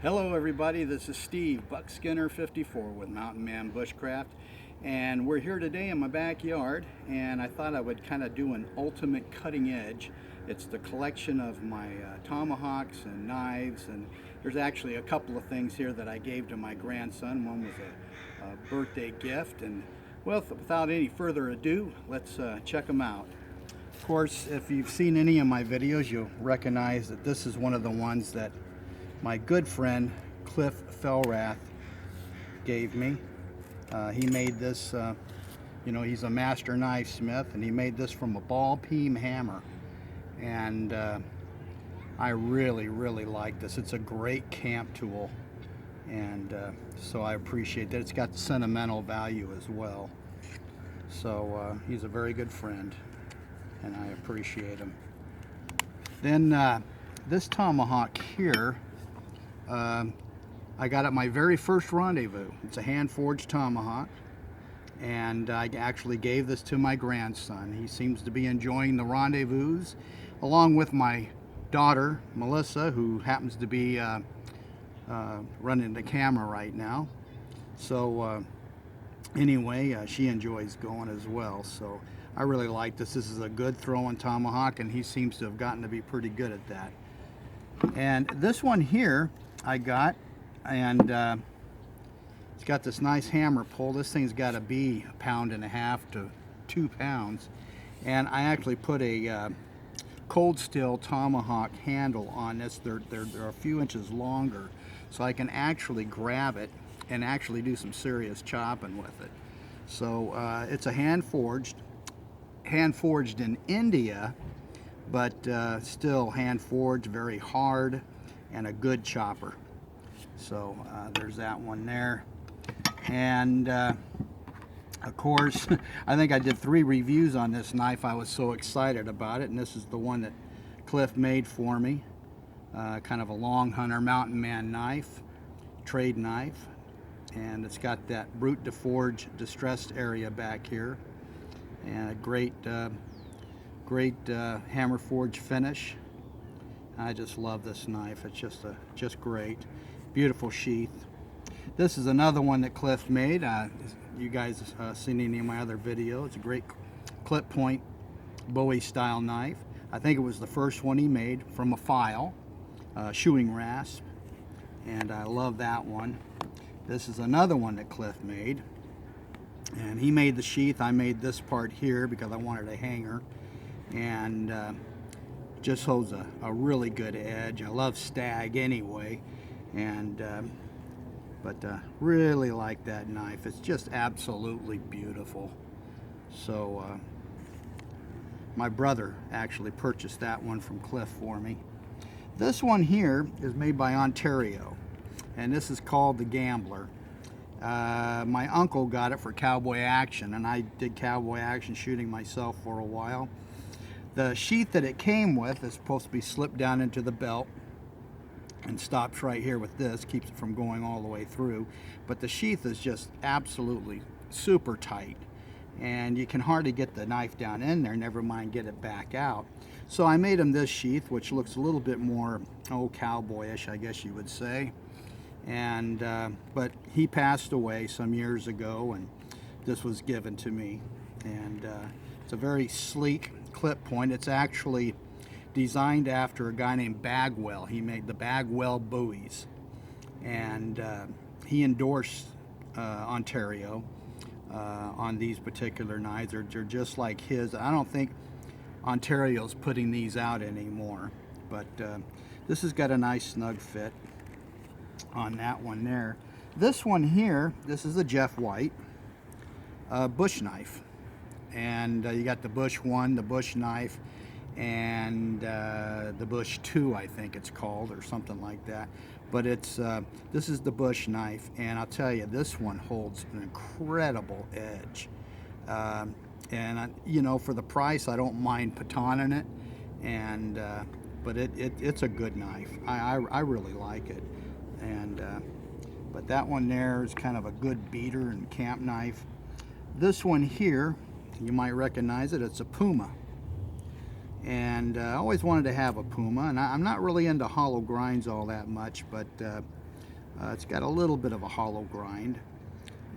Hello everybody, this is Steve Buckskinner54 with Man Bushcraft, and we're here today in my backyard, and I thought I would kind of do an ultimate cutting edge. It's the collection of my tomahawks and knives, and there's actually a couple of things here that I gave to my grandson. One was a birthday gift, and well, without any further ado, let's check them out. Of course, if you've seen any of my videos, you'll recognize that this is one of the ones that my good friend Cliff Felrath gave me. He made this, he's a master knife smith, and he made this from a ball peen hammer. And I really like this. It's a great camp tool, and so I appreciate that. It's got sentimental value as well. So he's a very good friend, and I appreciate him. Then this tomahawk here, I got at my very first rendezvous. It's a hand-forged tomahawk, and I actually gave this to my grandson. He seems to be enjoying the rendezvous, along with my daughter, Melissa, who happens to be running the camera right now. So anyway, she enjoys going as well. So I really like this. This is a good throwing tomahawk, and he seems to have gotten to be pretty good at that. And this one here I got, and it's got this nice hammer pull. This thing's got to be 1.5 pounds to 2 pounds, and I actually put a cold steel tomahawk handle on this. They're a few inches longer, so I can actually grab it and actually do some serious chopping with it. So it's a hand forged in India, but still hand forged, very hard, and a good chopper. So there's that one there. And of course, I think I did 3 reviews on this knife. I was so excited about it, and this is the one that Cliff made for me. Kind of a long hunter mountain man knife, trade knife, and it's got that brute to forge distressed area back here, and a great hammer forge finish. I just love this knife. It's just great. Beautiful sheath. This is another one that Cliff made. You guys seen any of my other videos. It's a great clip point Bowie style knife. I think it was the first one he made from a file, shoeing rasp, and I love that one. This is another one that Cliff made, and he made the sheath. I made this part here because I wanted a hanger, and just holds a really good edge. I love stag anyway, and but really like that knife. It's just absolutely beautiful. So my brother actually purchased that one from Cliff for me. This one here is made by Ontario, and this is called the Gambler. My uncle got it for cowboy action, and I did cowboy action shooting myself for a while. The sheath that it came with is supposed to be slipped down into the belt and stops right here with this, keeps it from going all the way through. But the sheath is just absolutely super tight, and you can hardly get the knife down in there, never mind get it back out. So I made him this sheath, which looks a little bit more, cowboyish, I guess you would say. And but he passed away some years ago, and this was given to me. And it's a very sleek clip point. It's actually designed after a guy named Bagwell. He made the Bagwell buoys, and he endorsed Ontario on these particular knives. They're just like his. I don't think Ontario's putting these out anymore, but this has got a nice snug fit on that one there. This one here, this is a Jeff White bush knife, and you got the Bush 1, the Bush knife, and the Bush 2, I think it's called, or something like that. But it's this is the Bush knife, and I'll tell you, this one holds an incredible edge. And for the price, I don't mind patoning it, and but it's a good knife. I really like it, and but that one there is kind of a good beater and camp knife. This one here, you might recognize it. It's a Puma, and I always wanted to have a Puma, and I'm not really into hollow grinds all that much, but It's got a little bit of a hollow grind,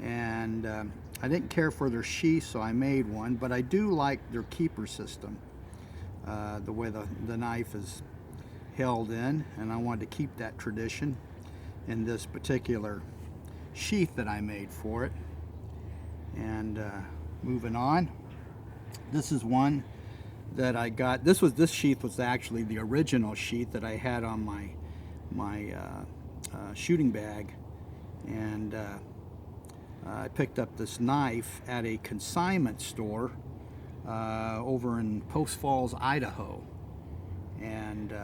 and I didn't care for their sheath, so I made one, but I do like their keeper system, the way the knife is held in, and I wanted to keep that tradition in this particular sheath that I made for it. And moving on, this is one that I got. This sheath was actually the original sheath that I had on my shooting bag, and I picked up this knife at a consignment store over in Post Falls, Idaho, and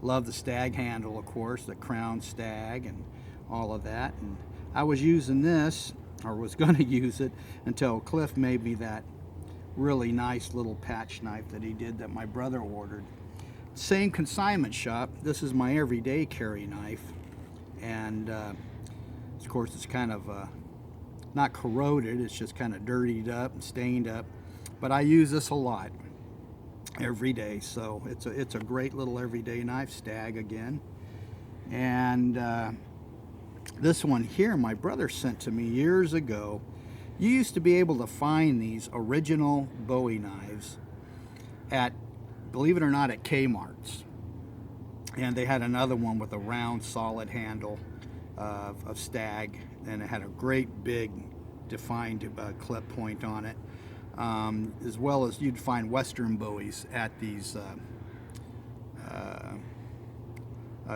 love the stag handle, of course, the crown stag and all of that. And I was using this, or was going to use it, until Cliff made me that really nice little patch knife that he did that my brother ordered. Same consignment shop. This is my everyday carry knife, and of course it's kind of not corroded, it's just kind of dirtied up and stained up, but I use this a lot every day, so it's a great little everyday knife, stag again. And this one here my brother sent to me years ago. You used to be able to find these original Bowie knives at, believe it or not, at Kmart's, and they had another one with a round solid handle of stag, and it had a great big defined clip point on it, as well as you'd find Western Bowies at these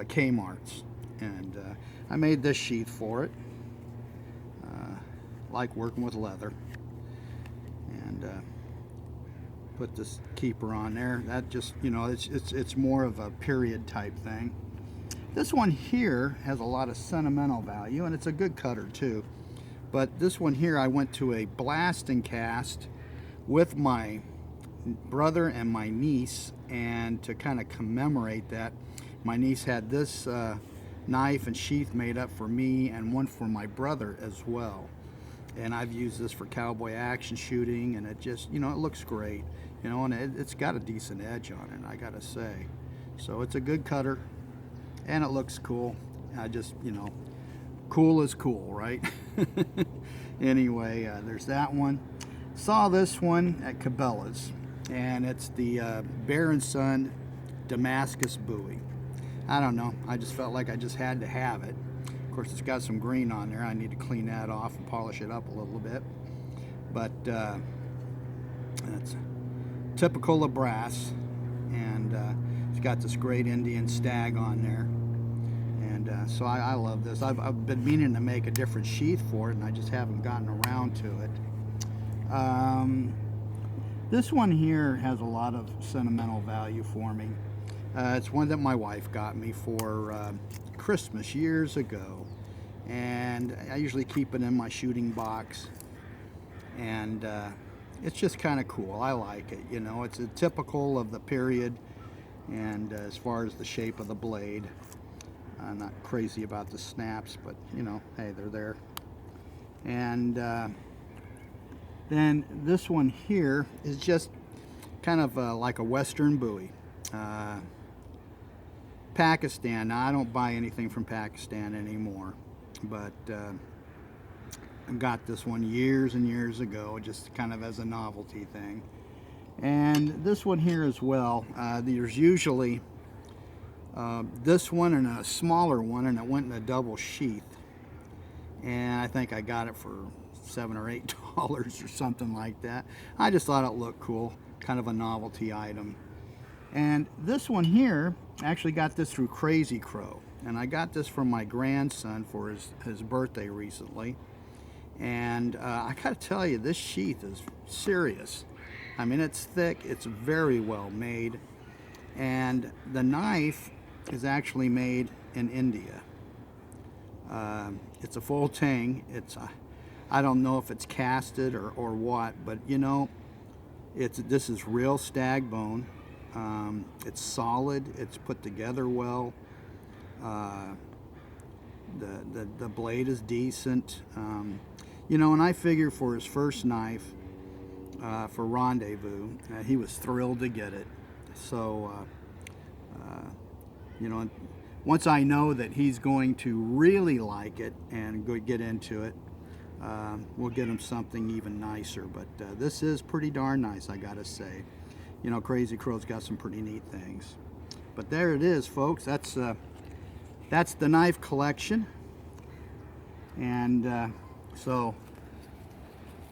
Kmart's. And I made this sheath for it. Like working with leather, and put this keeper on there. That just, you know, it's more of a period type thing. This one here has a lot of sentimental value, and it's a good cutter too. But this one here, I went to a blast and cast with my brother and my niece, and to kind of commemorate that, my niece had this knife and sheath made up for me, and one for my brother as well. And I've used this for cowboy action shooting, and it just, you know, it looks great, you know, and it's got a decent edge on it, I gotta say. So it's a good cutter, and it looks cool. I just, you know, cool is cool, right? Anyway, there's that one. Saw this one at Cabela's, and it's the Bear & Son Damascus Bowie. I don't know, I just felt like I just had to have it. Of course, it's got some green on there. I need to clean that off and polish it up a little bit. But it's typical of brass, and it's got this great Indian stag on there. And so I love this. I've been meaning to make a different sheath for it, and I just haven't gotten around to it. This one here has a lot of sentimental value for me. It's one that my wife got me for Christmas years ago, and I usually keep it in my shooting box, and it's just kind of cool. I like it, you know. It's typical of the period, and as far as the shape of the blade, I'm not crazy about the snaps, but you know, hey, they're there. And then this one here is just kind of like a Western Bowie. Pakistan. Now, I don't buy anything from Pakistan anymore, but I got this one years and years ago, just kind of as a novelty thing. And this one here as well. There's usually this one and a smaller one, and it went in a double sheath. And I think I got it for $7 or $8 or something like that. I just thought it looked cool, kind of a novelty item. And this one here, I actually got this through Crazy Crow, and I got this from my grandson for his birthday recently. And I gotta tell you, this sheath is serious. I mean, it's thick, it's very well made, and the knife is actually made in India. It's a full tang. I don't know if it's casted or what, but you know, this is real stag bone. It's solid, it's put together well. The blade is decent. You know, and I figure for his first knife, for Rendezvous, he was thrilled to get it. So, you know, once I know that he's going to really like it and go get into it, we'll get him something even nicer. But this is pretty darn nice, I gotta say. You know, Crazy Crow's got some pretty neat things. But there it is, folks. That's the knife collection. And so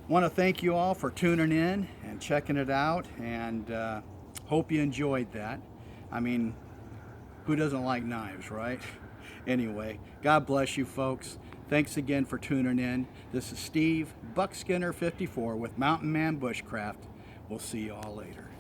want to thank you all for tuning in and checking it out, and hope you enjoyed that. I mean, who doesn't like knives, right? Anyway, God bless you, folks. Thanks again for tuning in. This is Steve Buckskinner 54 with Mountain Man Bushcraft. We'll see you all later.